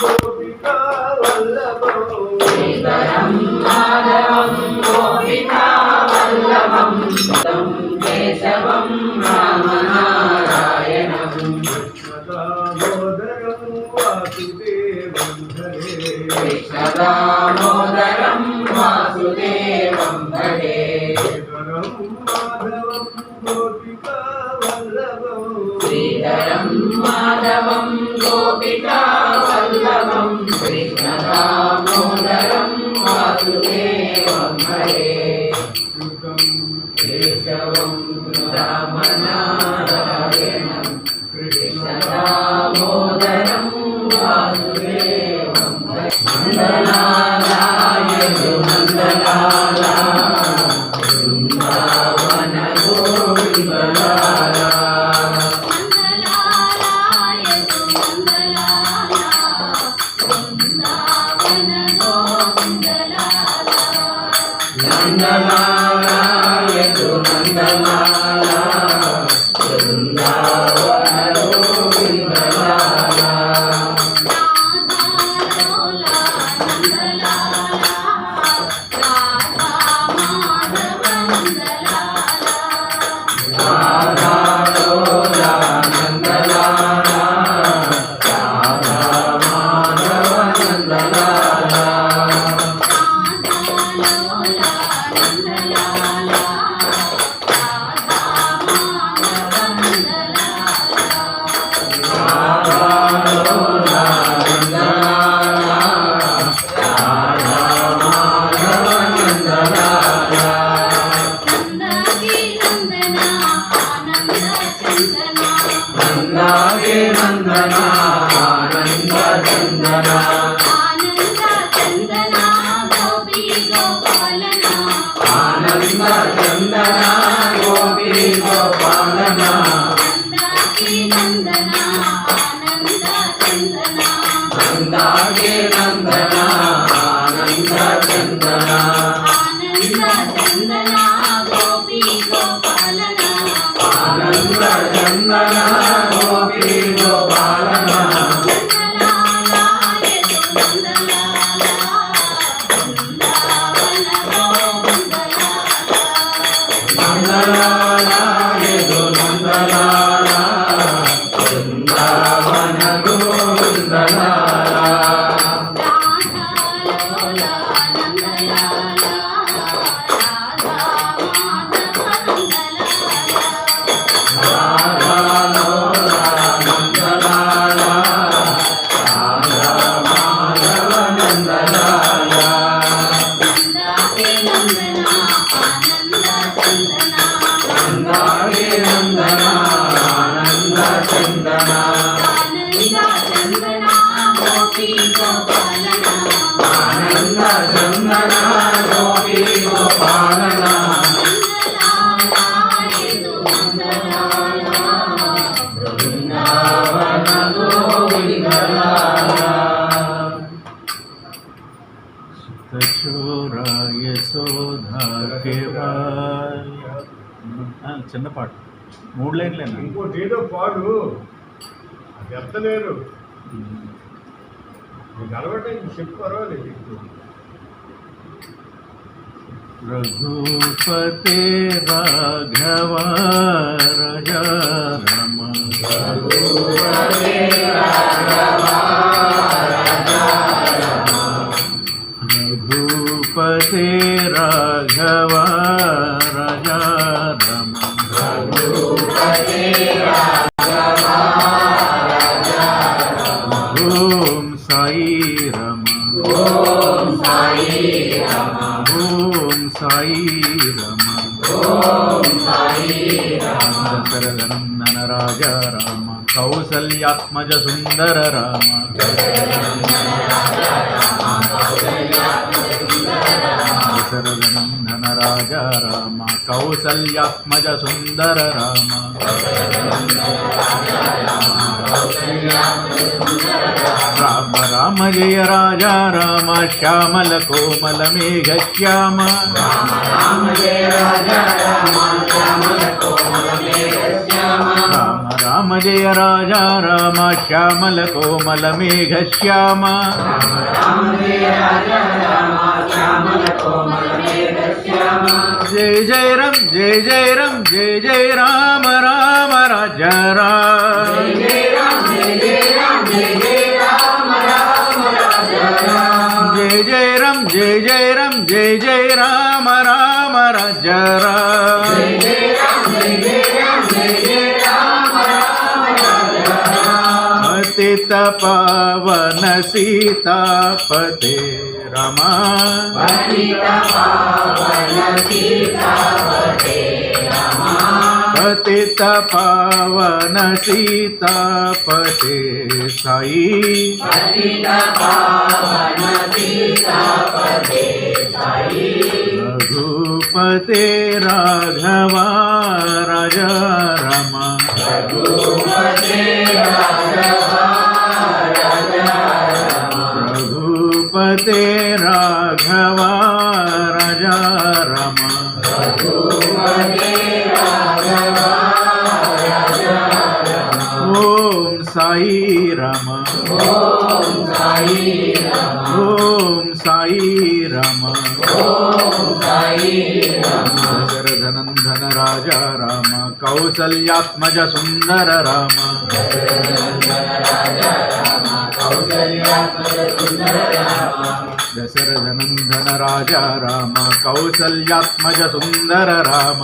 गोपिका वल्लभं श्रीधरं माधवं गोपिका वल्लभं तं केशवं रामनारायणं कृष्णदामोदरं वासुदेवं भजे कृष्णदामोदरं वासुदेवं भजे श्रीधरं माधवं गोपिका वल्लभं श्रीधरं माधवं गोपिका वल्लभं कृष्णदामोदरं वासुदेवं भजे केशवं रामनारायणं कृष्णदामोदरं वासुदेवं भजे नन्दलालाय नन्दलाला वृन्दावन गोविन्दलाला नन्दलालाय नन्दलाला वृन्दावन गोविन्दलाला राधा नन्दलाला राधा माधव नन्दलाला नंदना आनंद चंदना आनंद चंदना गोपी गोपालना आनंद चंदना गोपी गोपालना नंदाकी नंदना आनंद चंदना नंदाके नंदना आनंद चंदना आनंद चंदना गोपी गोपालना आनंद चंदना गोपी गोपालना नंदलाला यदु नंदलाला वृंदावन गोविन्दलाला राधा नंदलाला राधा माधव नंदलाला नंदाके नंदना आनंद चंदना आनंद चंदना गोपी गोपालना आनंद चंदना गोपी गोपालना वृंदावन गोविन्दलाला సుతచోరా యశోధా చిన్న పాట 3 లైన్లేనా ఇంకోటి ఏదో పాడు అది ఎత్తలేరు మీకు అలవాటు చెప్పు పర్వాలేదు రఘుపతే రాఘవ రాజా రమ రఘుపతే రాఘవ రాజా రమ ఓం సాయి రమ ఓం సాయి రమ ఓం సాయి రమ ఓం సాయి రమ దశరథనందన రాజా రామ కౌసల్యాత్మజ సుందర రామ దశరథనందన రాజా రామ కౌసల్యాత్మజ సుందర రామ రామ రామ జయ రాజా రామ శ్యామల కోమల మేఘ శ్యామ రామ జయ రాజా రామ శ్యామల కోమల మేఘ శ్యామ రామ రామ రామ జయ రాజా రామ శ్యామల కోమల మేఘ శ్యామ జయ జయ రామ జయ జయ రామ జయ జయ రామ రామ రాజా రామ జయ జయ రామ జయ జయ రామ జయ జయ రామ రామ రాజా రామ पतित पावन सीतापते रमा पतित पावन सीतापते साई रघुपते राघवा राजा रमा रघुपते राघवा राजा रमा ओम साई राम ओम साई राम दशरथनंदन राजा राम कौसल्यात्मज सुंदर राम दशरथनंदन राजा राम कौसल्यात्मज सुंदर राम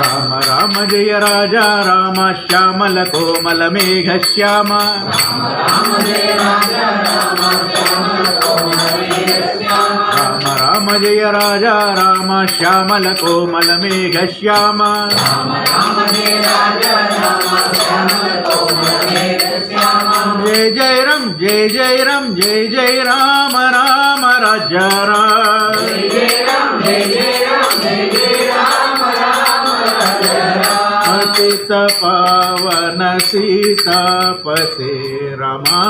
राम राम जय राजा राम श्यामल कोमल मेघ श्याम राम राम जय राजा राम श्यामल कोमल मेघ श्याम जय जय राम जय जय राम जय जय राम राम राजा राम पतित पावन सीतापते रमा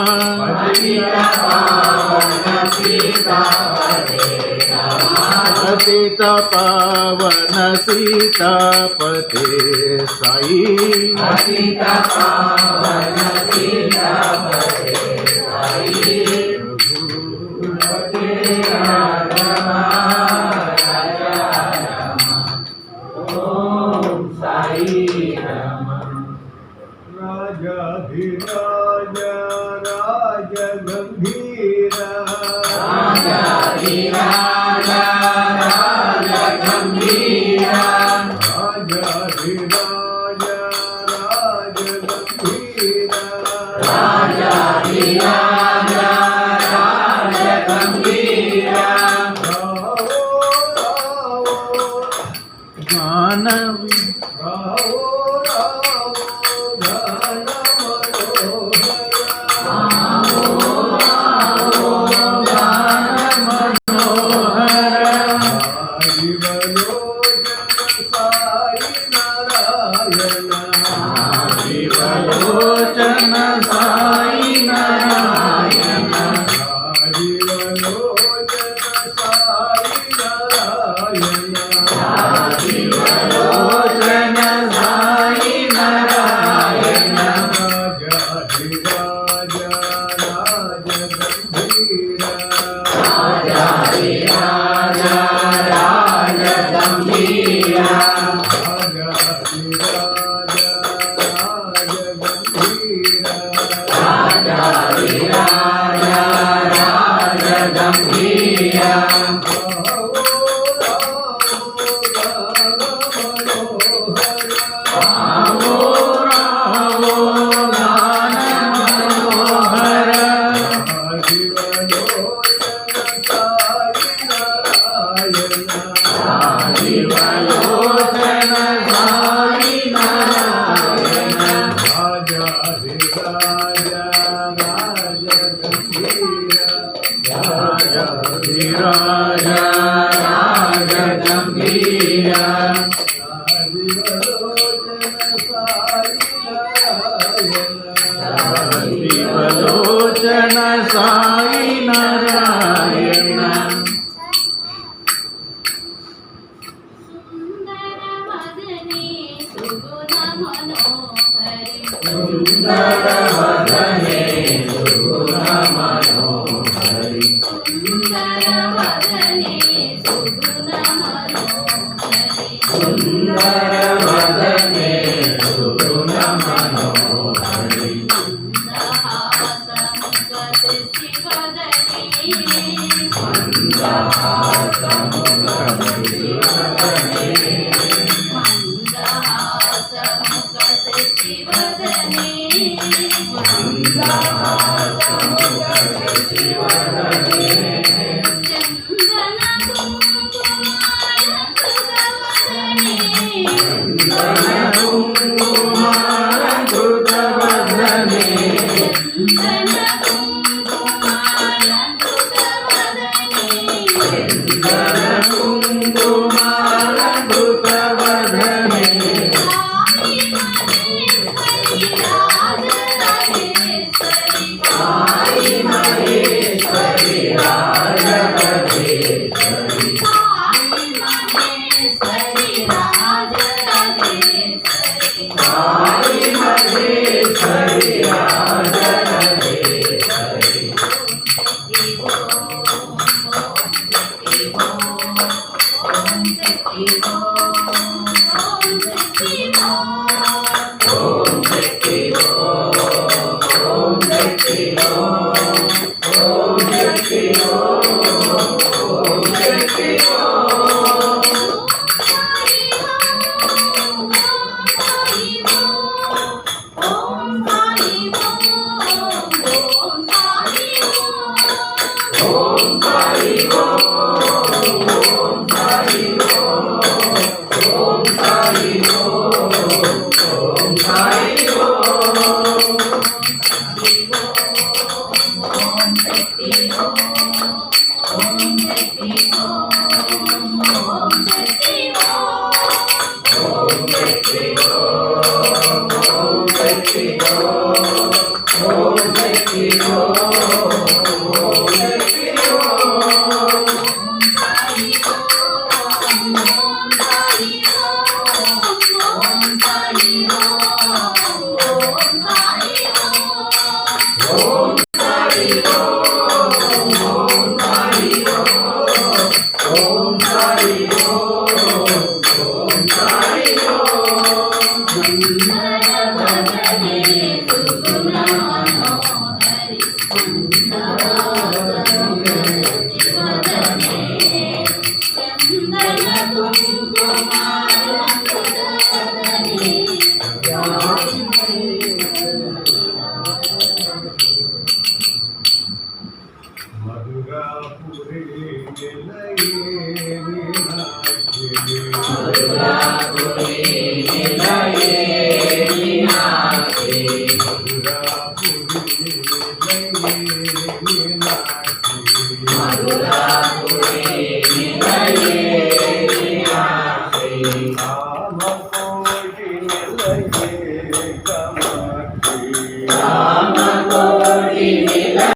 पतित पावन सीतापते साई राजाधिराज राज गंभीरा राजाधिराज राज गंभीरा गान लोचन साई नारायण लोचन साई नारायण लोचन साई नारायण సుందరవదనే సుగుణ మనోహరి సుందరవదనే సుగుణ మనోహరి సుందరవదనే సుగుణ మనోహరి మధురాపురి నిలయే మీనాక్షి మధురాపురి నిలయే మీనాక్షి మధురాపురి నిలయే మీనాక్షి మధురాపురి నిలయే మీనాక్షి కామకో